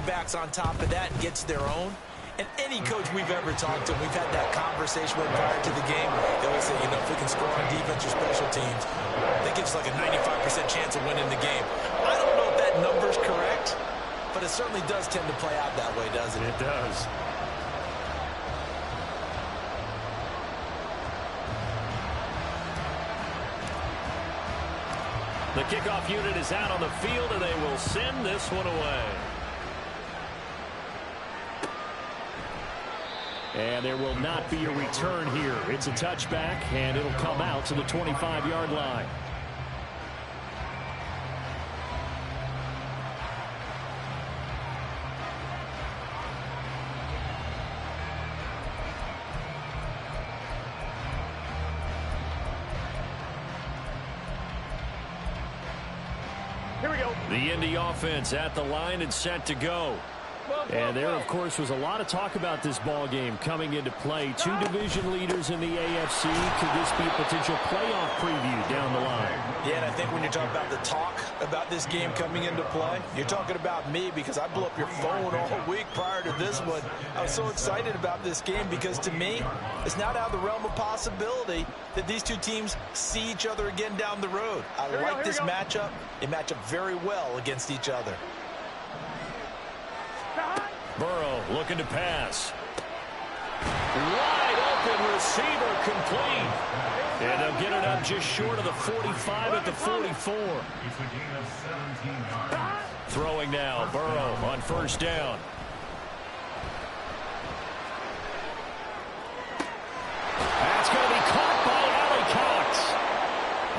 piggybacks on top of that and gets their own. And any coach we've ever talked to, we've had that conversation with prior to the game. They always say, you know, if we can score on defense or special teams, that gives like a 95% chance of winning the game. I don't know if that number's correct, but it certainly does tend to play out that way, doesn't it? It does. The kickoff unit is out on the field, and they will send this one away. And there will not be a return here. It's a touchback, and it'll come out to the 25-yard line. Here we go. The Indy offense at the line and set to go. And there, of course, was a lot of talk about this ball game coming into play. Two division leaders in the AFC. Could this be a potential playoff preview down the line? Yeah, and I think when you're talking about the talk about this game coming into play, you're talking about me because I blew up your phone all week prior to this one. I was so excited about this game because, to me, it's not out of the realm of possibility that these two teams see each other again down the road. I like this matchup. They match up very well against each other. Burrow looking to pass. Wide open receiver complete. And they'll get it up just short of the 45 at the 44. Throwing now, Burrow on first down. That's going to be caught by Alley Cox.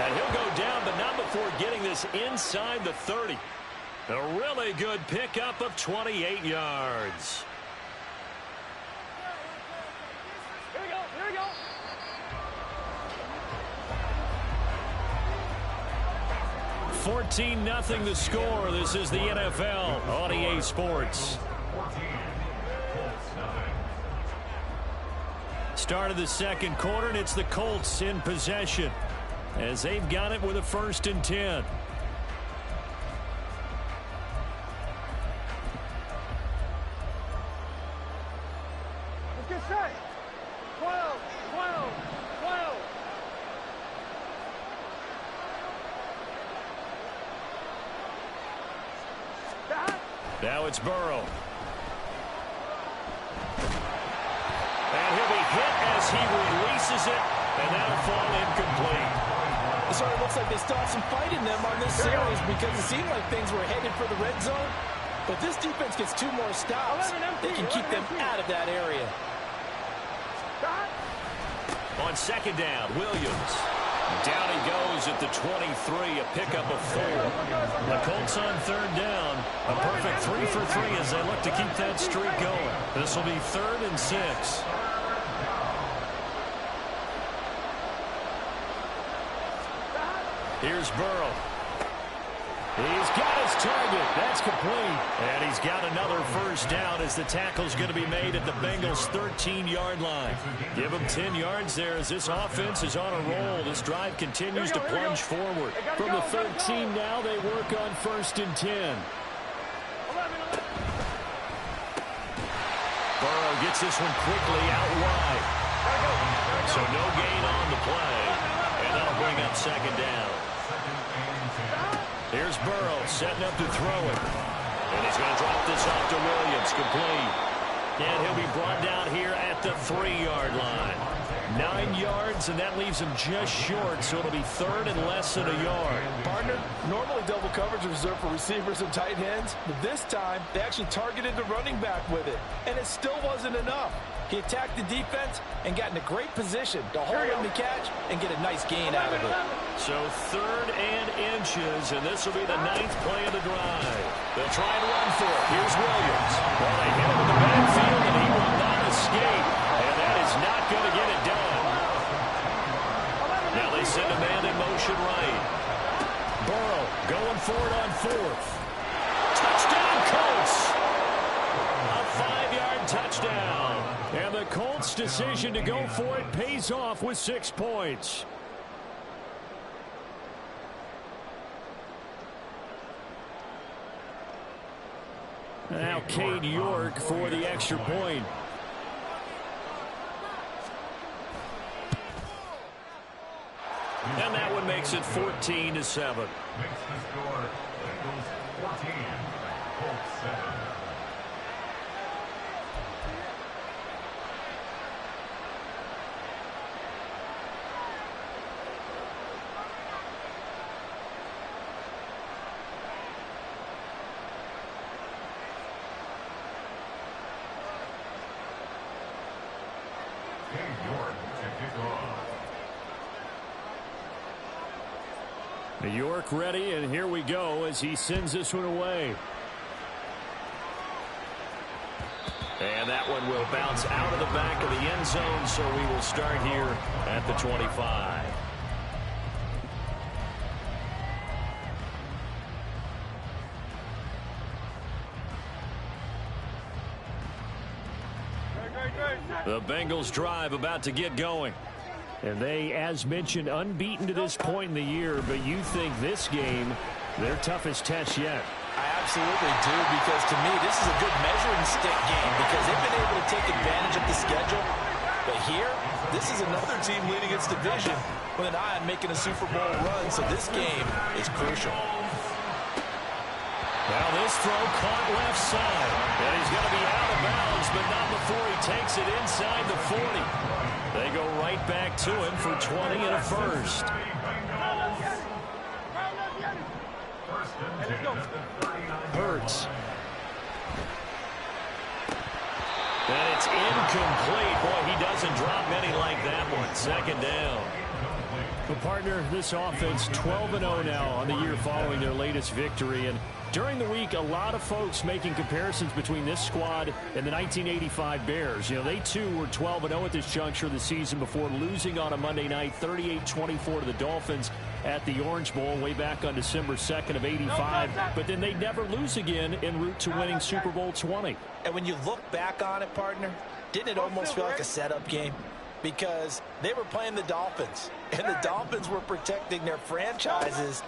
And he'll go down, but not before getting this inside the 30. A really good pickup of 28 yards. Here we go. Here we go. $14-0 the score. This is the NFL on EA Sports. Start of the second quarter, and it's the Colts in possession as they've got it with a 1st and 10. Now it's Burrow. And he'll be hit as he releases it, and that'll fall incomplete. It sort of looks like they still have some fight in them on this series because it seemed like things were headed for the red zone. But this defense gets 2 more stops. They can keep them out of that area. On second down, Williams. Down he goes at the 23, a pickup of 4. The Colts on third down. A perfect 3 for 3 as they look to keep that streak going. This will be 3rd and 6. Here's Burrow. He's got his target. That's complete. And he's got another first down as the tackle's going to be made at the Bengals' 13-yard line. Give them 10 yards there as this offense is on a roll. This drive continues to plunge forward. From the 13 now, they work on 1st and 10. Burrow gets this one quickly out wide. So no gain on the play. And that'll bring up second down. Here's Burrow setting up to throw it. And he's going to drop this off to Williams, complete. And he'll be brought down here at the 3-yard line. 9 yards, and that leaves him just short, so it'll be 3rd and less than a yard. Partner, normally double coverage is reserved for receivers and tight ends, but this time they actually targeted the running back with it, and it still wasn't enough. He attacked the defense and got in a great position to hold him to catch and get a nice gain out of it. So 3rd and inches, and this will be the 9th play of the drive. They'll try and run for it. Here's Williams. Well, they hit him in the backfield, and he will not escape. And that is not going to get it done. Now they send a man in motion right. Burrow going for it on 4th. Touchdown, Colts! A 5-yard touchdown. And the Colts' decision to go for it pays off with 6 points. Now Cade York for the extra point. And that one makes it 14-7. Makes the score Bengals 14, Colts 7. York ready, and here we go as he sends this one away. And that one will bounce out of the back of the end zone, so we will start here at the 25. The Bengals drive about to get going. And they, as mentioned, unbeaten to this point in the year, but you think this game, their toughest test yet. I absolutely do, because to me, this is a good measuring stick game because they've been able to take advantage of the schedule. But here, this is another team leading its division with an eye on making a Super Bowl run, so this game is crucial. Well, this throw caught left side, and he's going to be out of bounds, but not before he takes it inside the 40. They go right back to him for 20 and a first. Hurts. And it's incomplete. Boy, he doesn't drop many like that one. Second down. Well, partner, this offense 12-0 now on the year following their latest victory. And during the week, a lot of folks making comparisons between this squad and the 1985 Bears. You know, they too were 12-0 at this juncture of the season before losing on a Monday night 38-24 to the Dolphins at the Orange Bowl way back on December 2nd of 85. But then they never lose again en route to winning Super Bowl 20. And when you look back on it, partner, didn't it almost feel like a setup game? Because they were playing the Dolphins, and the Dolphins were protecting their franchise's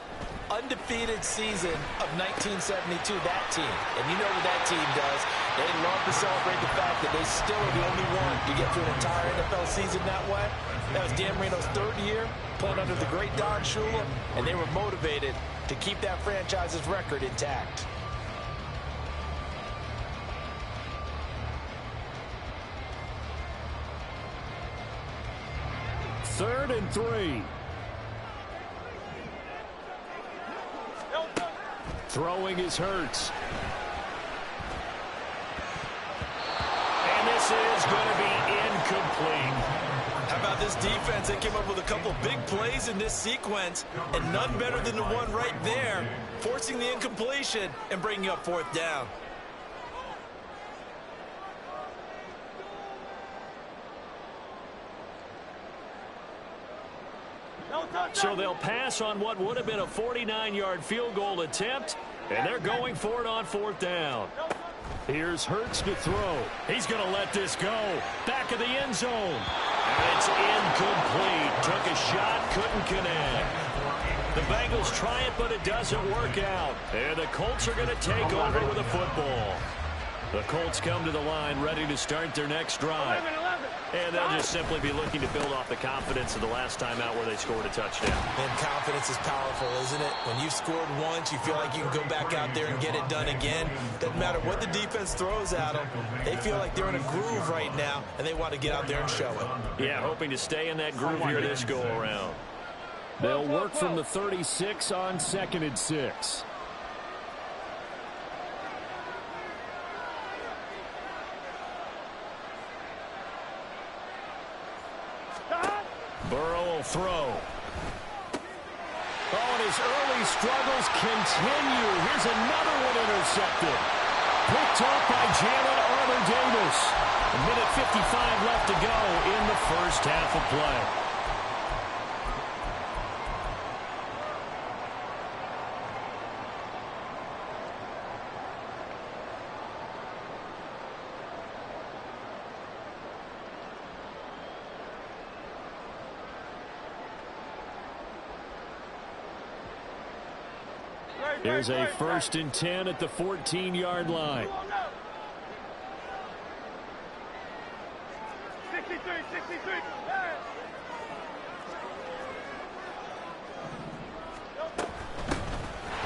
undefeated season of 1972, that team. And you know what that team does. They love to celebrate the fact that they still are the only one to get through an entire NFL season that way. That was Dan Marino's third year, playing under the great Don Shula, and they were motivated to keep that franchise's record intact. Third and 3. Throwing is Hurts. And this is going to be incomplete. How about this defense? They came up with a couple big plays in this sequence, and none better than the one right there, forcing the incompletion and bringing up fourth down. So they'll pass on what would have been a 49-yard field goal attempt, and they're going for it on fourth down. Here's Hurts to throw. He's going to let this go. Back of the end zone. And it's incomplete. Took a shot, couldn't connect. The Bengals try it, but it doesn't work out. And the Colts are going to take over with a football. The Colts come to the line ready to start their next drive. And they'll just simply be looking to build off the confidence of the last time out where they scored a touchdown. And confidence is powerful, isn't it? When you've scored once, you feel like you can go back out there and get it done again. Doesn't matter what the defense throws at them. They feel like they're in a groove right now, and they want to get out there and show it. Yeah, hoping to stay in that groove here this go-around. They'll work from the 36 on 2nd and 6. Burrow will throw. Oh, and his early struggles continue. Here's another one intercepted. Picked off by Jalen Armour-Davis. A minute 55 left to go in the first half of play. Here's a 1st and 10 at the 14-yard line.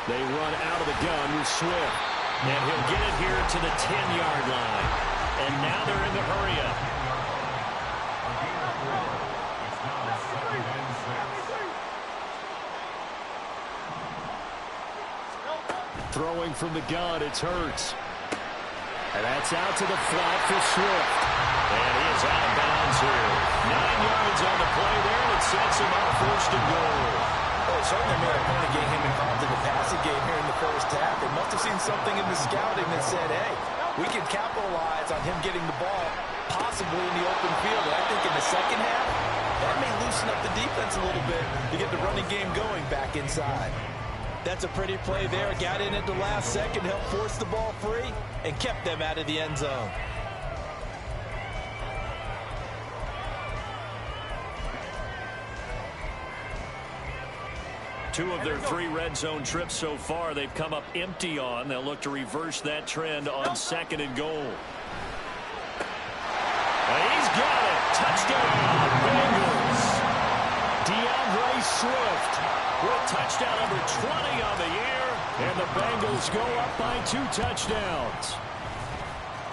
They run out of the gun with Swift. And he'll get it here to the 10-yard line. And now they're in the hurry-up. Throwing from the gun, it's Hurts. And that's out to the flat for Swift. And he is out of bounds here. 9 yards on the play there, and it sets him up first and goal. Well, it certainly made a point of getting him involved in the passing game here in the first half. They must have seen something in the scouting that said, hey, we can capitalize on him getting the ball possibly in the open field. And I think in the second half, that may loosen up the defense a little bit to get the running game going back inside. That's a pretty play there. Got in at the last second, helped force the ball free, and kept them out of the end zone. Two of their 3 red zone trips so far, they've come up empty on. They'll look to reverse that trend on second and goal. And he's got it. Touchdown, Bengals. DeAndre Swift with touchdown number 20 on the year. And the Bengals go up by 2 touchdowns.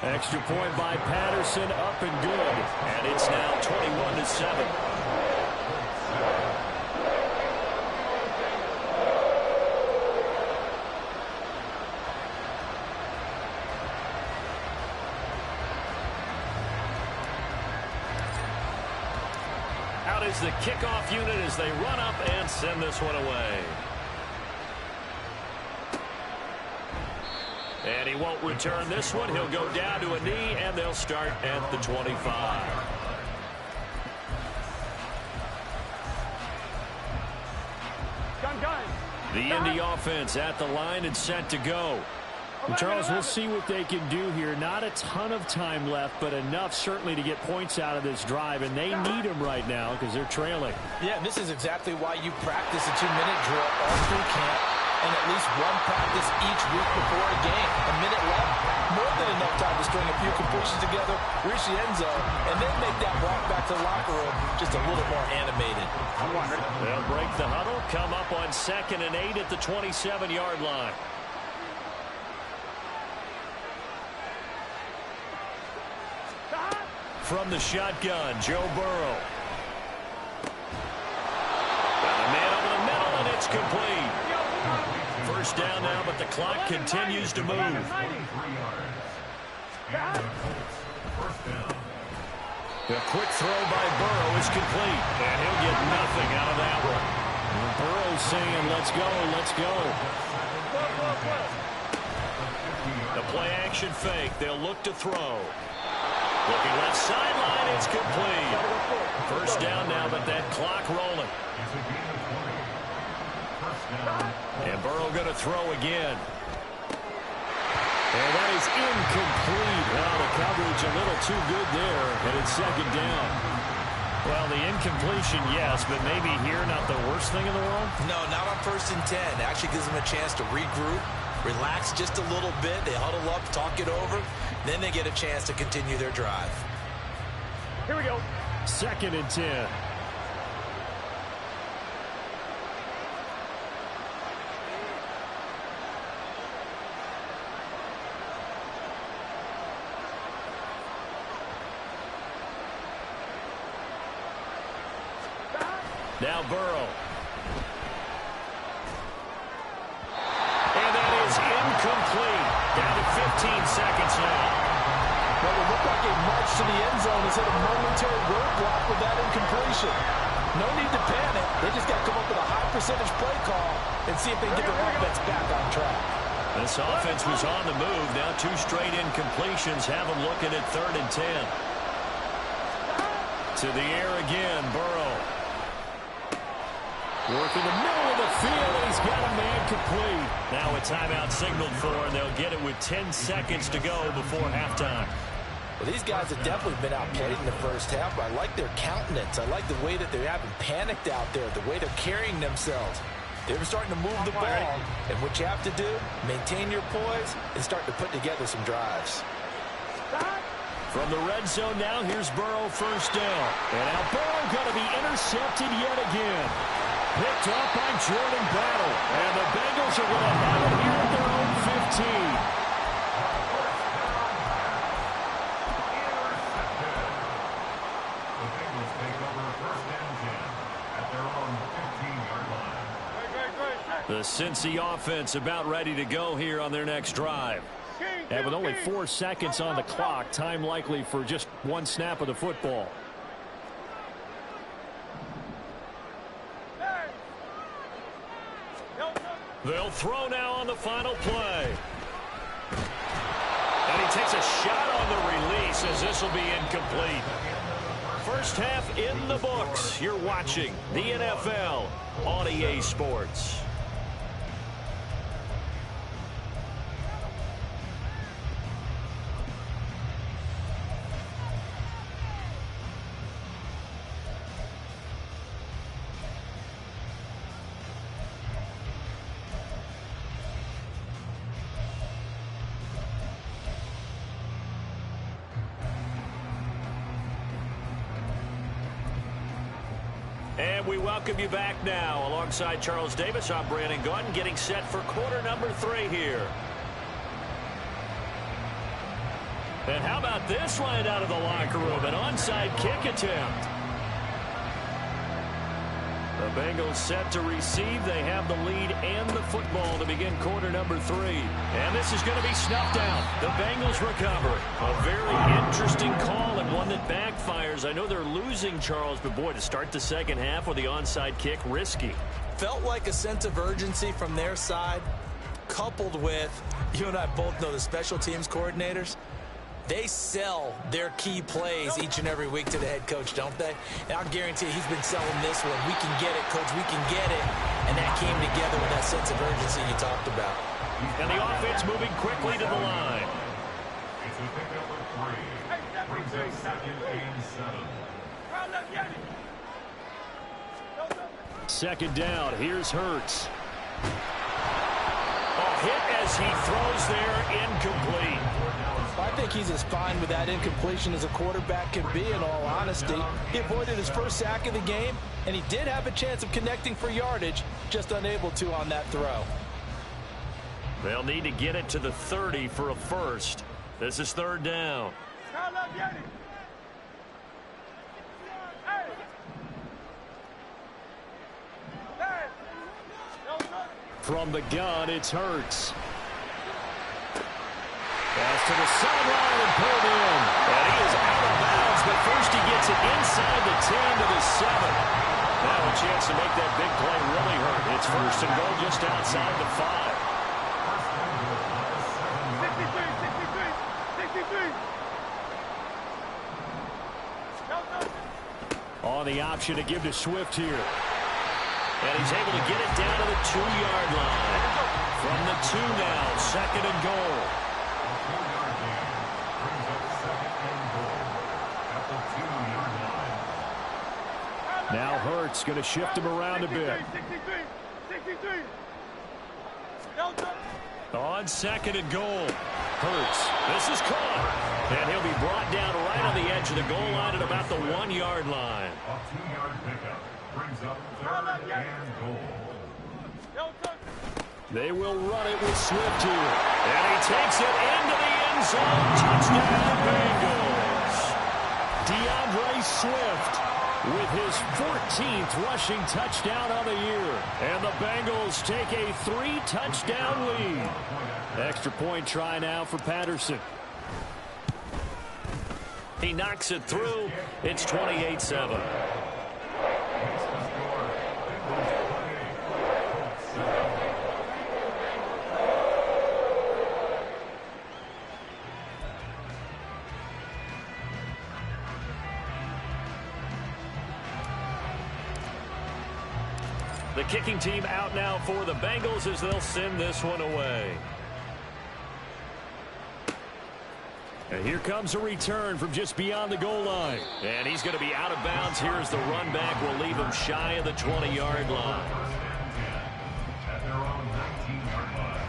Extra point by Patterson, up and good. And it's now 21-7. Out is the kickoff unit as they run up and send this one away. And he won't return this one. He'll go down to a knee, and they'll start at the 25. The Indy offense at the line and set to go. And Charles, we'll see what they can do here. Not a ton of time left, but enough certainly to get points out of this drive, and they need them right now because they're trailing. Yeah, this is exactly why you practice a 2-minute drill all through camp and at least one practice each week before a game. A minute left, more than enough time to string a few completions together, reach the end zone, and then make that walk back to the locker room just a little more animated. They'll break the huddle, come up on 2nd and 8 at the 27-yard line. From the shotgun, Joe Burrow. Got a man over the middle, and it's complete. First down now, but the clock continues to move. The quick throw by Burrow is complete, and he'll get nothing out of that one. And Burrow saying, let's go, let's go. The play action fake, they'll look to throw. Looking left sideline, it's complete. First down now, but that clock rolling. And Burrow going to throw again. And that is incomplete. Well, the coverage a little too good there, and it's second down. Well, the incompletion, yes, but maybe here not the worst thing in the world? No, not on 1st and 10. It actually gives them a chance to regroup, relax just a little bit. They huddle up, talk it over. Then they get a chance to continue their drive. Here we go. 2nd and 10. Now Burrow. And that is incomplete. Down to 15 seconds now. Well, it looked like a march to the end zone has hit a momentary roadblock with that incompletion. No need to panic. They just got to come up with a high percentage play call and see if they can get their offense back on track. This offense was on the move. Now 2 straight incompletions have them looking at 3rd and 10. To the air again, Burrow. Working the middle of the field, and he's got a man complete. Now a timeout signaled for, and they'll get it with 10 seconds to go before halftime. Well, these guys have definitely been outplayed in the first half, but I like their countenance. I like the way that they haven't panicked out there, the way they're carrying themselves. They're starting to move the ball, and what you have to do, maintain your poise and start to put together some drives. From the red zone now, here's Burrow first down. And now Burrow going to be intercepted yet again. Picked up by Jordan Battle. And the Bengals are going to have it here at their own 15. The Cincy offense about ready to go here on their next drive. And with only 4 seconds on the clock, time likely for just one snap of the football. They'll throw now on the final play. And he takes a shot on the release as this will be incomplete. First half in the books. You're watching the NFL on EA Sports. And we welcome you back now. Alongside Charles Davis, I'm Brandon Gaudin, getting set for quarter number 3 here. And how about this right out of the locker room? An onside kick attempt. The Bengals set to receive. They have the lead and the football to begin quarter number 3. And this is going to be snuffed out. The Bengals recover. A very interesting call and one that backfires. I know they're losing, Charles, but boy, to start the second half with the onside kick, risky. Felt like a sense of urgency from their side, coupled with, you and I both know the special teams coordinators. They sell their key plays each and every week to the head coach, don't they? And I'll guarantee he's been selling this one. We can get it, coach. We can get it. And that came together with that sense of urgency you talked about. And the offense moving quickly to the line. It's a pick number 3. Brings up second and 7. Second down. Here's Hurts. A hit as he throws there, incomplete. I think he's as fine with that incompletion as a quarterback can be, in all honesty. He avoided his first sack of the game, and he did have a chance of connecting for yardage, just unable to on that throw. They'll need to get it to the 30 for a first. This is third down. From the gun, it's Hurts. Pass to the sideline and pulled in. And he is out of bounds, but first he gets it inside the 10 to the 7. Now a chance to make that big play really hurt. It's first and goal just outside the 5. On the option to give to Swift here. And he's able to get it down to the 2-yard line. From the 2 now, second and goal. Now Hurts going to shift him around a bit. On second and goal. Hurts. This is caught. And he'll be brought down right on the edge of the goal line at about the 1-yard line. A 2-yard pickup brings up third and goal. They will run it with Swift here. And he takes it into the end zone. Touchdown, Bengals. DeAndre Swift with his 14th rushing touchdown of the year. And the Bengals take a 3-touchdown lead. Extra point try now for Patterson. He knocks it through. It's 28-7. The kicking team out now for the Bengals as they'll send this one away. And here comes a return from just beyond the goal line. And he's going to be out of bounds here as the run back will leave him shy of the 20-yard line. At their own 19-yard line.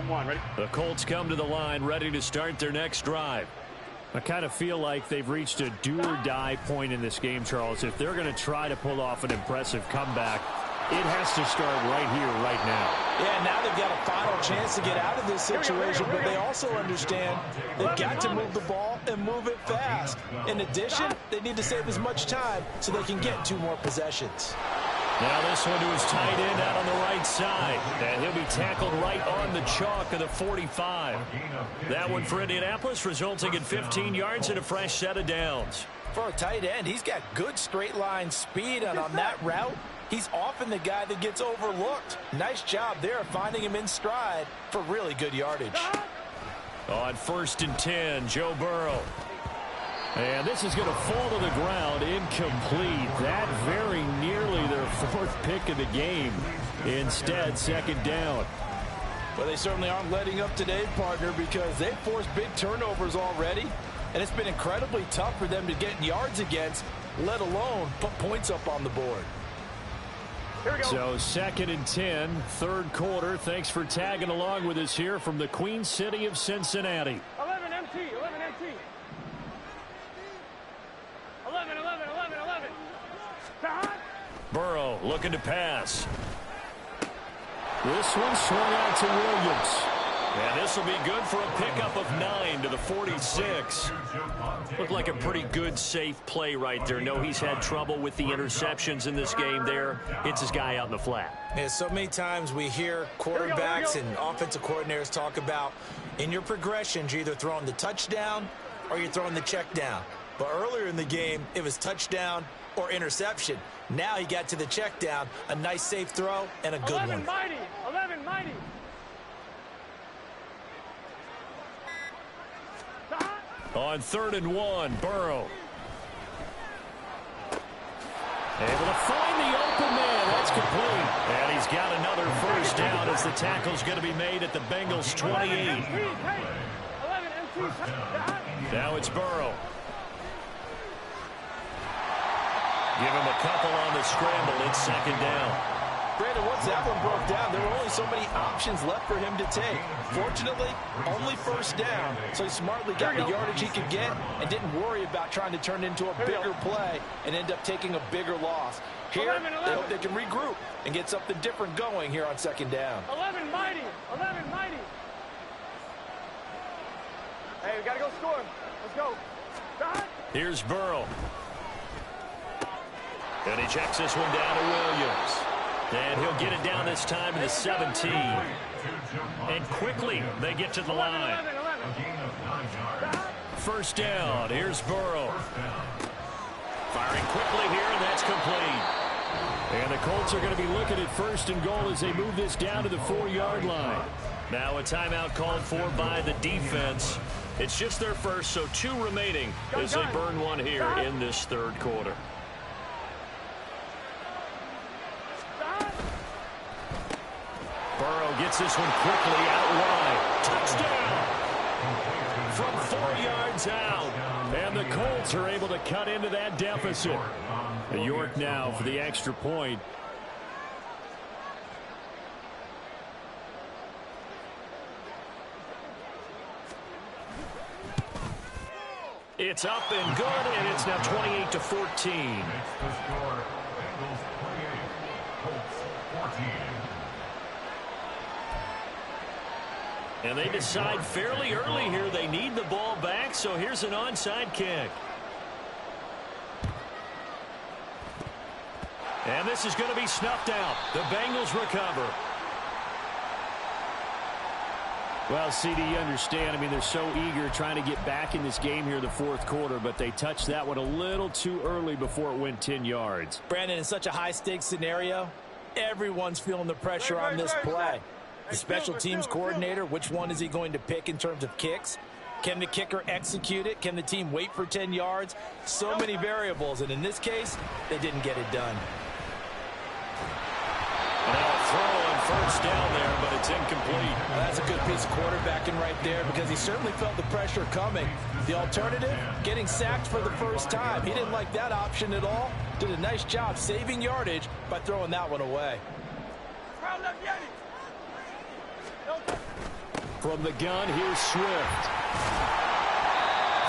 and one. Ready? The Colts come to the line, ready to start their next drive. I kind of feel like they've reached a do-or-die point in this game, Charles. If they're going to try to pull off an impressive comeback, it has to start right here, right now. Yeah, now they've got a final chance to get out of this situation, but they also understand they've got to move the ball and move it fast. In addition, they need to save as much time so they can get 2 more possessions. Now this one to his tight end out on the right side. And he'll be tackled right on the chalk of the 45. That one for Indianapolis, resulting in 15 yards and a fresh set of downs. For a tight end, he's got good straight line speed, and on that route, he's often the guy that gets overlooked. Nice job there finding him in stride for really good yardage. On 1st and 10, Joe Burrow. And this is going to fall to the ground, incomplete. That very nearly their 4th pick of the game. Instead, 2nd down. Well, they certainly aren't letting up today, partner, because they've forced big turnovers already, and it's been incredibly tough for them to get yards against, let alone put points up on the board. So 2nd and 10, 3rd quarter. Thanks for tagging along with us here from the Queen City of Cincinnati. 11 MT, 11 MT. 11. Burrow looking to pass. This one swung out to Williams. And this will be good for a pickup of 9 to the 46. Looked like a pretty good, safe play right there. No, he's had trouble with the interceptions in this game there. Hits his guy out in the flat. Yeah, so many times we hear quarterbacks and offensive coordinators talk about in your progressions, you're either throwing the touchdown or you're throwing the check down. But earlier in the game, it was touchdown or interception. Now he got to the check down, a nice safe throw, and a good 11 one. mighty, 11 mighty. On 3rd and 1, Burrow. Able to find the open man. That's complete. And he's got another 1st down as the tackle's going to be made at the Bengals 28. Now it's Burrow. Give him a couple on the scramble. It's 2nd down. Brandon, once that one broke down, there were only so many options left for him to take. Fortunately, only 1st down, so he smartly got the yardage he could get and didn't worry about trying to turn it into a bigger play and end up taking a bigger loss. Here, they hope they can regroup and get something different going here on 2nd down. 11 mighty, 11 mighty. Hey, we got to go score. Let's go. Here's Burrow. And he checks this one down to Williams. And he'll get it down this time to the 17. And quickly, they get to the line. 1st down. Here's Burrow. Firing quickly here, and that's complete. And the Colts are going to be looking at 1st and goal as they move this down to the 4-yard line. Now a timeout called for by the defense. It's just their 1st, so 2 remaining as they burn one here in this 3rd quarter. Burrow gets this one quickly out wide. Touchdown! From 4 yards out. And the Colts are able to cut into that deficit. York now for the extra point. It's up and good, and it's now 28-14. The score, Bengals 28, Colts 14. And they decide fairly early here they need the ball back, so here's an onside kick. And this is going to be snuffed out. The Bengals recover. Well, CD, you understand. I mean, they're so eager trying to get back in this game here in the 4th quarter, but they touched that one a little too early before it went 10 yards. Brandon, in such a high-stakes scenario, everyone's feeling the pressure on this play. The special teams coordinator, which one is he going to pick in terms of kicks? Can the kicker execute it? Can the team wait for 10 yards? So many variables, and in this case, they didn't get it done. Now a throw on 1st down there, but it's incomplete. Well, that's a good piece of quarterbacking right there because he certainly felt the pressure coming. The alternative, getting sacked for the 1st time. He didn't like that option at all. Did a nice job saving yardage by throwing that one away. From the gun, here's Swift. 5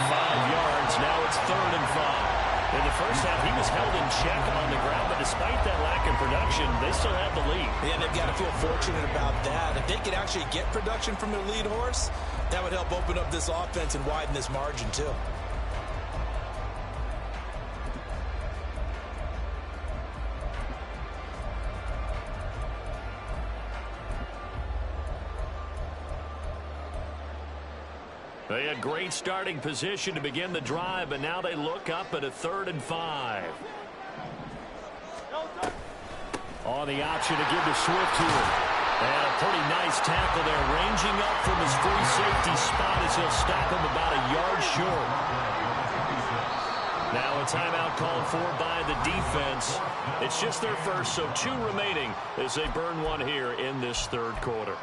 yards. Now it's 3rd and 5. In the first half, he was held in check on the ground, but despite that lack of production, they still have the lead. Yeah, they've got to feel fortunate about that. If they could actually get production from their lead horse, that would help open up this offense and widen this margin, too. They had great starting position to begin the drive, but now they look up at a 3rd and 5. On the option to give to Swift here. And a pretty nice tackle there, ranging up from his free safety spot as he'll stop him about a yard short. Now a timeout called for by the defense. It's just their first, so 2 remaining as they burn one here in this 3rd quarter.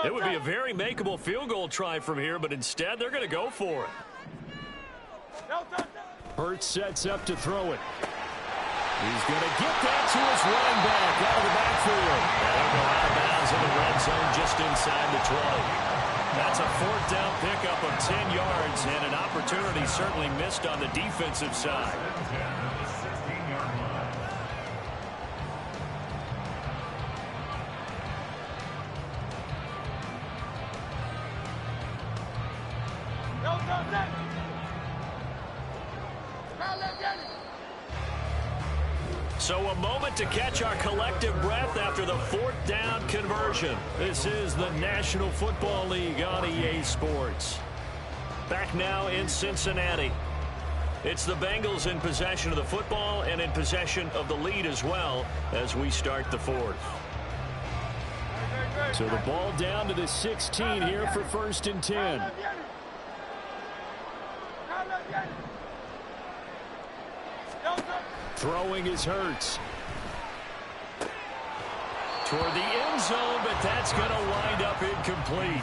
It would be a very makeable field goal try from here, but instead they're going to go for it. Hurts sets up to throw it. He's going to get that to his running back out of the backfield. And he'll go out of bounds in the red zone just inside the 20. That's a 4th down pickup of 10 yards and an opportunity certainly missed on the defensive side. So a moment to catch our collective breath after the 4th down conversion. This is the National Football League on EA Sports. Back now in Cincinnati. It's the Bengals in possession of the football and in possession of the lead as well as we start the 4th. So the ball down to the 16 here for 1st and 10. Throwing is Hurts. Toward the end zone, but that's going to wind up incomplete.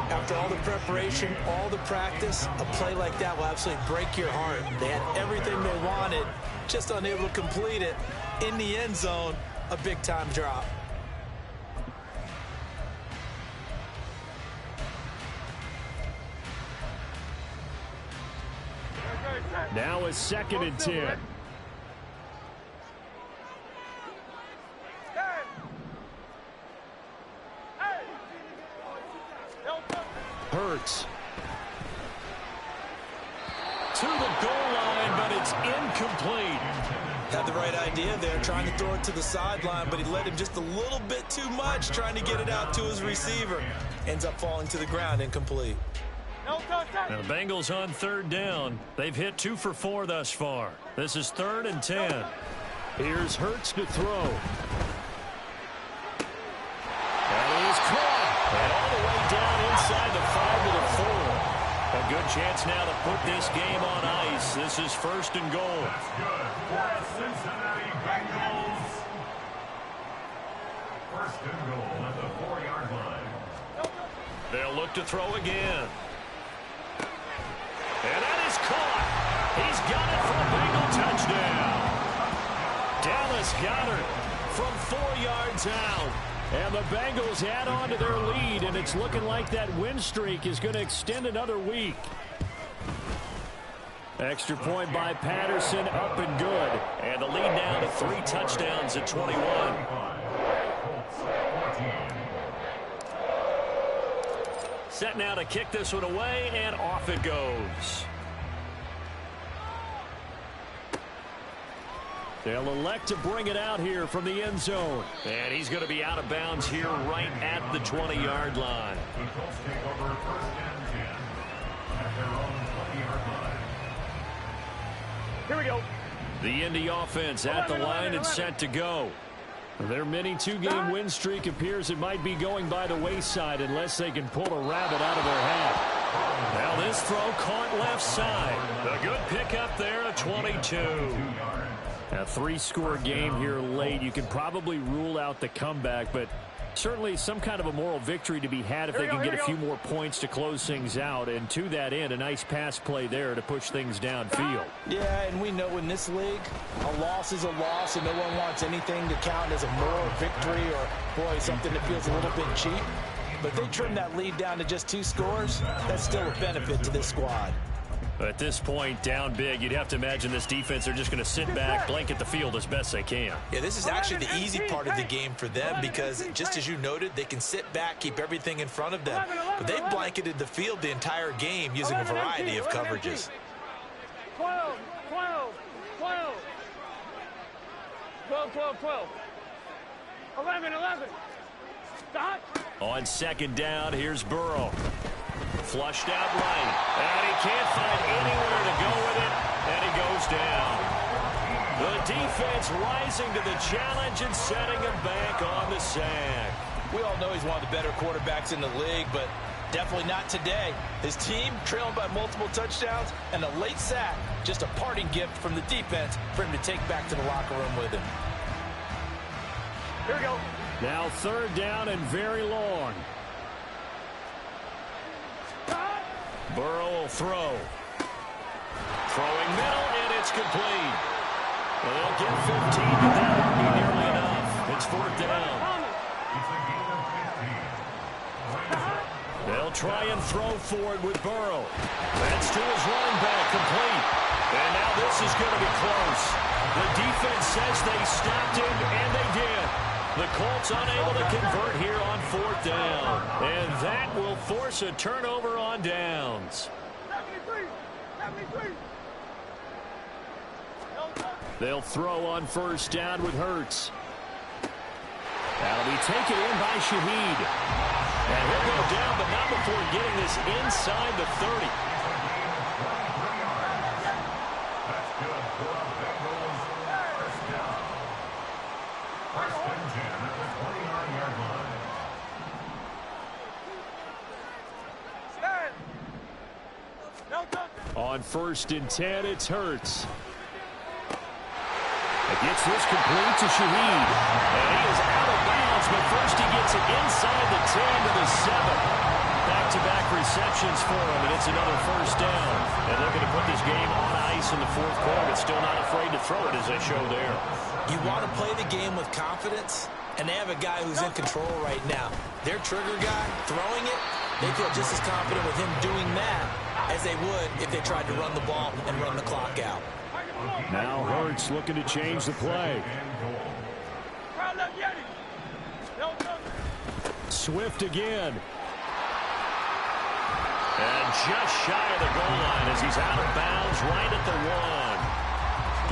After all the preparation, all the practice, a play like that will absolutely break your heart. They had everything they wanted, just unable to complete it. In the end zone, a big-time drop. Now a 2nd and 10. Hurts. To the goal line, but it's incomplete. Had the right idea there, trying to throw it to the sideline, but he led him just a little bit too much, trying to get it out to his receiver. Ends up falling to the ground, incomplete. Now the Bengals on 3rd down. They've hit 2 for 4 thus far. This is 3rd and 10. Here's Hurts to throw. And he's caught. And all the way down inside the 5 to the 4. A good chance now to put this game on ice. This is 1st and goal. That's good for the Cincinnati Bengals. 1st and goal at the 4-yard line. They'll look to throw again. And that is caught. He's got it for a Bengal touchdown. Dallas Goedert from 4 yards out. And the Bengals add on to their lead, and it's looking like that win streak is going to extend another week. Extra point by Patterson, up and good. And the lead now to 3 touchdowns at 21. Set now to kick this one away, and off it goes. They'll elect to bring it out here from the end zone. And he's going to be out of bounds here right at the 20-yard line. The Colts take over 1st and 10 at their own 20-yard line. Here we go. The Indy offense at the line and set to go. Their mini 2-game win streak appears it might be going by the wayside unless they can pull a rabbit out of their hat. Now this throw caught left side. A good pickup there at 22. A 3-score game here late. You can probably rule out the comeback, but Certainly some kind of a moral victory to be had if they can get a few more points to close things out. And to that end, a nice pass play there to push things downfield. Yeah, and we know in this league, a loss is a loss, and no one wants anything to count as a moral victory or, boy, something that feels a little bit cheap. But if they trim that lead down to just 2 scores, that's still a benefit to this squad. At this point, down big, you'd have to imagine this defense are just going to sit back, blanket the field as best they can. Yeah, this is actually the easy part of the game for them because, just as you noted, they can sit back, keep everything in front of them. But they've blanketed the field the entire game using a variety of coverages. 12, 12, 12. 12, 12, 12. 11, 11. Stop. On second down, here's Burrow. Flushed out right, and he can't find anywhere to go with it, and he goes down. The defense rising to the challenge and setting him back on the sack. We all know he's one of the better quarterbacks in the league, but definitely not today. His team trailing by multiple touchdowns, and a late sack, just a parting gift from the defense for him to take back to the locker room with him. Here we go. Now third down and very long. Burrow will throw. Throwing middle, and it's complete. Well, they'll get 15, but that won't be nearly enough. It's fourth down. They'll try and throw for it with Burrow. That's to his running back, complete. And now this is going to be close. The defense says they stopped him, and they did. The Colts unable to convert here on fourth down. And that will force a turnover on downs. 73. They'll throw on first down with Hurts. That'll be taken in by Shaheed. And he'll go down, but not before getting this inside the 30. On first and 10, it's Hurts. Gets this complete to Shaheed. And he is out of bounds, but first he gets it inside the 10 to the 7. Back-to-back receptions for him, and it's another first down. And looking to put this game on ice in the fourth quarter, but still not afraid to throw it as they show there. You want to play the game with confidence, and they have a guy who's in control right now. Their trigger guy, throwing it, they feel just as confident with him doing that as they would if they tried to run the ball and run the clock out. Now Hurts looking to change the play. Swift again. And just shy of the goal line as he's out of bounds right at the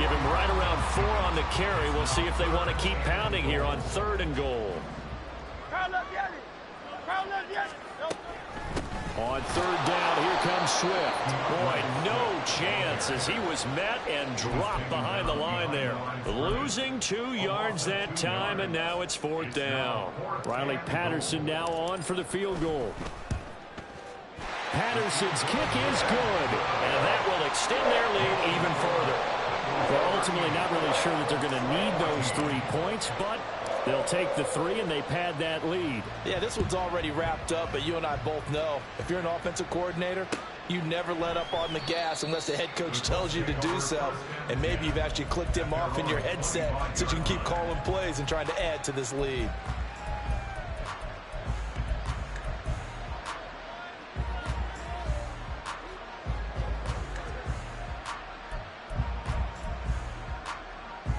1. Give him right around 4 on the carry. We'll see if they want to keep pounding here on third and goal. On third down, here comes Swift. Boy, no chance as he was met and dropped behind the line there. Losing 2 yards that time, and now it's fourth down. Riley Patterson now on for the field goal. Patterson's kick is good, and that will extend their lead even further. They're ultimately not really sure that they're going to need those 3 points, but they'll take the 3 and they pad that lead. Yeah, this one's already wrapped up, but you and I both know if you're an offensive coordinator, you never let up on the gas unless the head coach tells you to do so. And maybe you've actually clicked him off in your headset so you can keep calling plays and trying to add to this lead.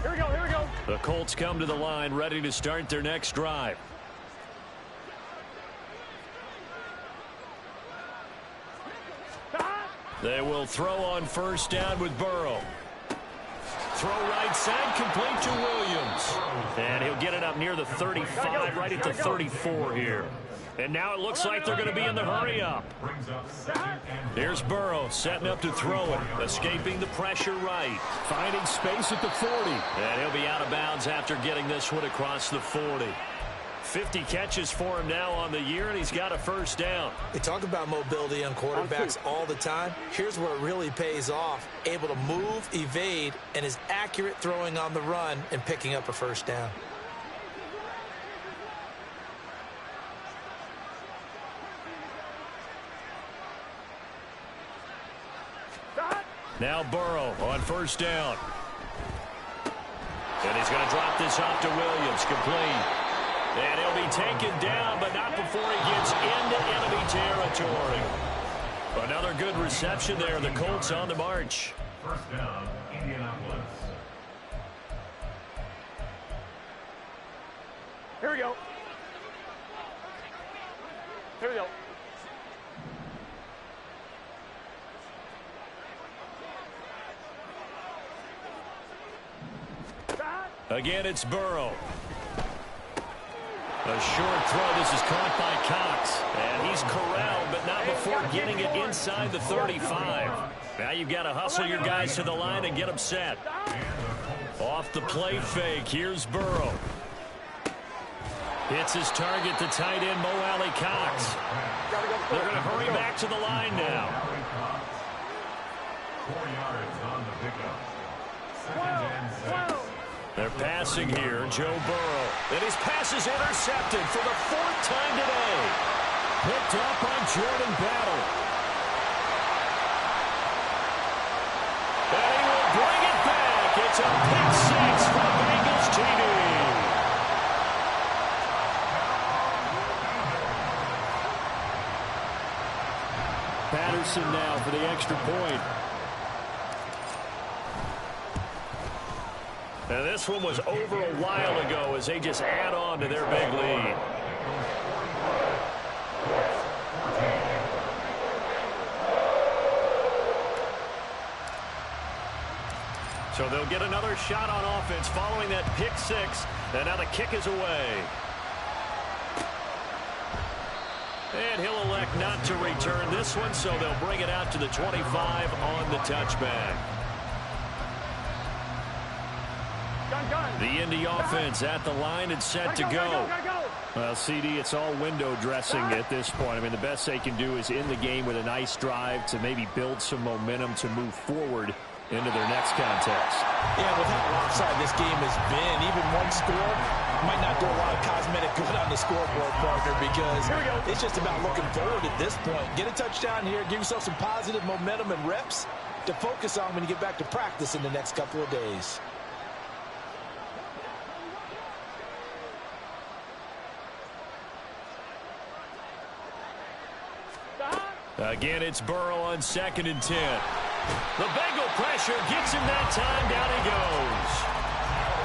Here we go. The Colts come to the line, ready to start their next drive. They will throw on first down with Burrow. Throw right side, complete to Williams. And he'll get it up near the 35, right at the 34 here. And now it looks like they're going to be in the hurry-up. Here's Burrow setting up to throw it, escaping the pressure right. Finding space at the 40. And he'll be out of bounds after getting this one across the 40. 50 catches for him now on the year, and he's got a first down. They talk about mobility on quarterbacks all the time. Here's where it really pays off. Able to move, evade, and is accurate throwing on the run and picking up a first down. Now Burrow on first down. And he's going to drop this off to Williams, complete. And he'll be taken down, but not before he gets into enemy territory. Another good reception there. The Colts on the march. First down, Indianapolis. Here we go. Here we go. Again, it's Burrow. A short throw. This is caught by Cox. And he's corralled, but not before getting it inside the 35. Now you've got to hustle your guys to the line and get them set. Off the play fake, here's Burrow. Hits his target, the tight end, Mo Alley Cox. They're going to hurry back to the line now. 4 yards on the pickup. Second and 6. They're passing here, Joe Burrow. And his pass is intercepted for the 4th time today. Picked up by Jordan Battle. And he will bring it back. It's a pick six for Bengals TD. Patterson now for the extra point. And this one was over a while ago as they just add on to their big lead. So they'll get another shot on offense following that pick six. And now the kick is away. And he'll elect not to return this one, so they'll bring it out to the 25 on the touchback. The Indy offense at the line and set to go. Well, CD, it's all window dressing at this point. I mean, the best they can do is end the game with a nice drive to maybe build some momentum to move forward into their next contest. Yeah, with how lopsided this game has been, even one score might not do a lot of cosmetic good on the scoreboard, partner, because it's just about looking forward at this point. Get a touchdown here, give yourself some positive momentum and reps to focus on when you get back to practice in the next couple of days. Again, it's Burrow on 2nd and 10. The Bengal pressure gets him that time. Down he goes.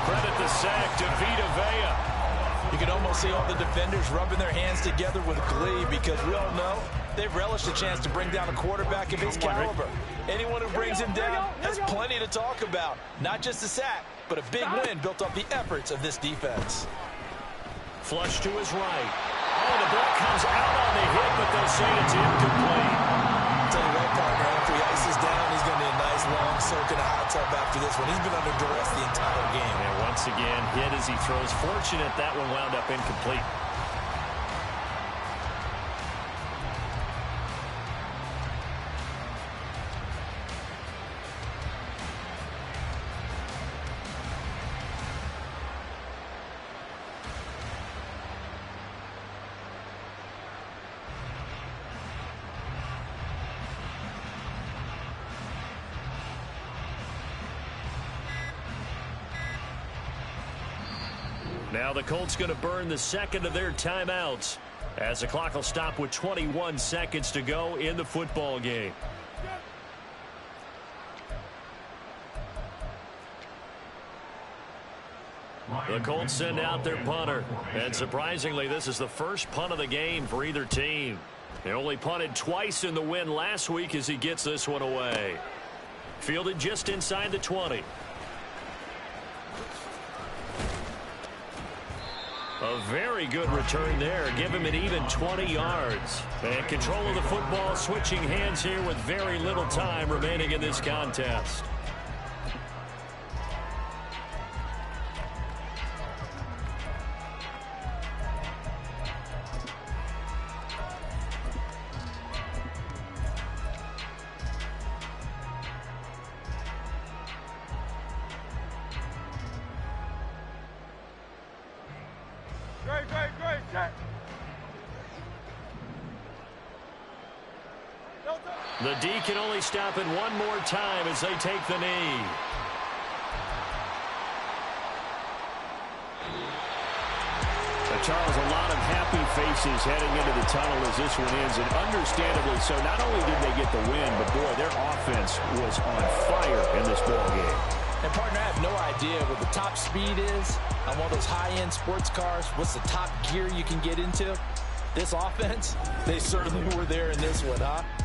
Credit the sack to Vita Vea. You can almost see all the defenders rubbing their hands together with glee because we all know they've relished a chance to bring down a quarterback of his caliber. Anyone who brings him down has plenty to talk about. Not just a sack, but a big win built off the efforts of this defense. Flush to his right. Oh, the ball comes out on the hit, but they'll say it's incomplete. I'll tell you what, partner, after he ices down, he's going to need a nice long soak in a hot tub after this one. He's been under duress the entire game. And once again, hit as he throws. Fortunate that one wound up incomplete. Now the Colts going to burn the second of their timeouts as the clock will stop with 21 seconds to go in the football game. The Colts send out their punter. And surprisingly, this is the first punt of the game for either team. They only punted twice in the win last week as he gets this one away. Fielded just inside the 20. A very good return there. Give him an even 20 yards. And control of the football, switching hands here with very little time remaining in this contest. Great, set. Go. The D can only stop it one more time as they take the knee. Charles, a lot of happy faces heading into the tunnel as this one ends, and understandably so. Not only did they get the win, but boy, their offense was on fire in this ball game. And partner, I have no idea what the top speed is on one of those high-end sports cars. What's the top gear you can get into? This offense, they certainly were there in this one, huh?